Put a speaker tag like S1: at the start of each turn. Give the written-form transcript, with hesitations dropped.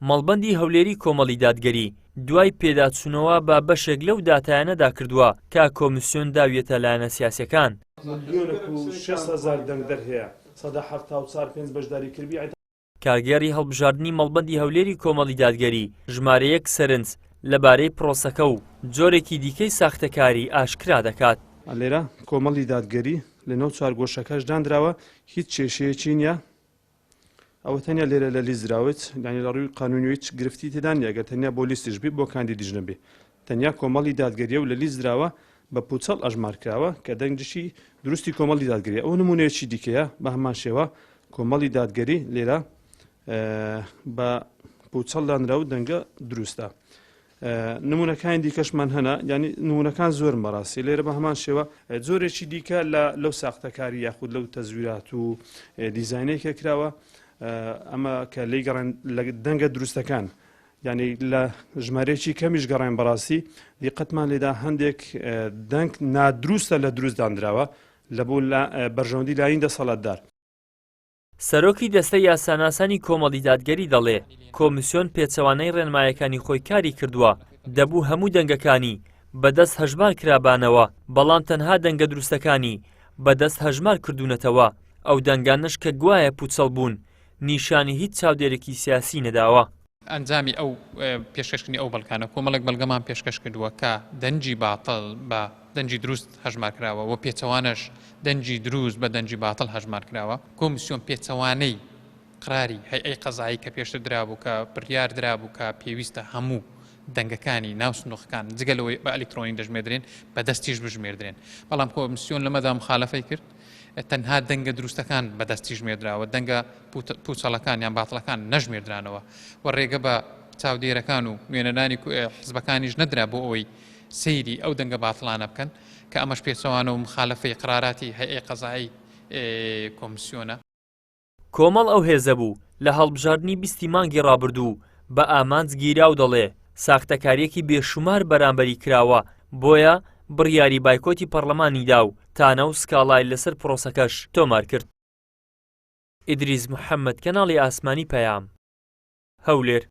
S1: مەڵبەندی هەولێری کۆمەڵی دادگەری دوای پێداچوونەوە بە بەشێک لەو داتایانەدا کردووە کە کۆمیسیۆن داویەتە لایەنە سیاسیەکان. کارگێڕی هەڵبژاردننی مەڵبەندی هەولێری کۆمەڵی دادگەری ژمارەیەک سەرنج لەبارەی پرۆسەکە و جۆرێکی دیکەی ساختەکاری ئاشکرا دەکات.
S2: لێرە کۆمەڵی دادگەری لە نەو چوارگۆشەکەش دانراوە هیچ کێشەیەکی نییە. ئەوە تەنیا لێرە لە لیزراوت یانی لە ڕووی قانونیویت گرفتی تێدان یاگە تەنیا بۆ لیستیش بێ بۆ کاندیدیش نەبێ. تەنیا کۆمەڵی دادگەریە و لە لیزراوە بە پوچەڵ ئەژمارکراوە کە دەنگشی دروستی کۆمەڵی دادگەری. ئەو نمونەیەکی دیکەیە بە هەمان شێوە کۆمەڵی دادگەری لێرە بە پوچەڵ دانرا و دەنگە دروستە. نمونونەکان دیکەشمان هەنا ینی نمونونەکان زۆر مەڕاستی لێرە بە هەمان شێوە زۆرێکی دیکە لەو ساختەکاری یاخود لەو تەزویرات و دیزاینێکە کراوە ئەمە کە لی گەڕێن لە دەنگە دروستەکان ینی لە ژمارەیەکی کەمیش گەڕێن بەڕاستی دیقەتمان لێدا هەندێک دەنگ نادروستە لە دروست دانراوە لە بۆ بەرژەوەندی لاین دەسەڵاتدار.
S1: سەرۆکی دەستە یاساناسانی کۆمەڵی دادگەری دەڵێ کۆمیسیۆن پێچەوانەی ڕێنمایەکانی خۆی کاری کردووە دەبوو هەموو دەنگەکانی بەدەست هەژمار کرابانەوە بەڵام تەنها دەنگە دروستەکانی بەدەست هەژمار کردوونەتەوە ئەو دەنگانش کە گوایە پوچەڵ بوون نیشانی هیچ چاودێرێکی سیاسی نەداوە.
S3: ئەنجامی ئەو پێشکەشکردنی ئەو بەڵکانە کۆمەڵێک بەڵگەمان پێشکەش کردووە کە دەنجی باتڵ بە دەنجی دروست هەژمار کراوە و پێچەوانش دەنجی دروست بە دەنجی باتڵ هەژمار کراوە. کۆمیسیۆن پێچەوانەی قراری هەیئەی قەزایی کە پێشتر درابوو کە بڕیار درابوو کە پێویستە هەموو دەنگەکانی ناو سندوقەکان جگەلەوەی بە ئەلکترۆنی دەژمێدرێن بە دەستیش بژمێردرێن. بەڵام کۆمیسیۆن لەمەدا مخالەفەی کرد تەنها دەنگە دروستەکان بەدەستی ژمێدراوە دەنگە پوچەڵەکان یان باتڵەکان نەژمێردرانەوە و ڕێگە بە چاودێرەکان و نوێنەرانی حزبەکانیش نەدرا بۆ ئەوەی سەیری ئەو دەنگە باتڵانە بکەن کە ئەمەش پێچەوانە و مخالەفەی قراراتی هەیئەی قەزایی کۆمیسیۆنە.
S1: کۆمەڵ ئەو هێزە بوو لە هەڵبژاردننی 20 مانگی ڕابردوو بە ئامانج گیرا و دەڵێ ساختەکاریەکی بێشومار بەرامبەری کراوە بۆیە بڕیاری بایکۆتی پەرلەمانی دا و تانە و سکاڵای لەسەر پرۆسەکەش تۆمار کرد. ئیدریس محەممەد کەناڵی ئاسمانی پەیام هەولێر.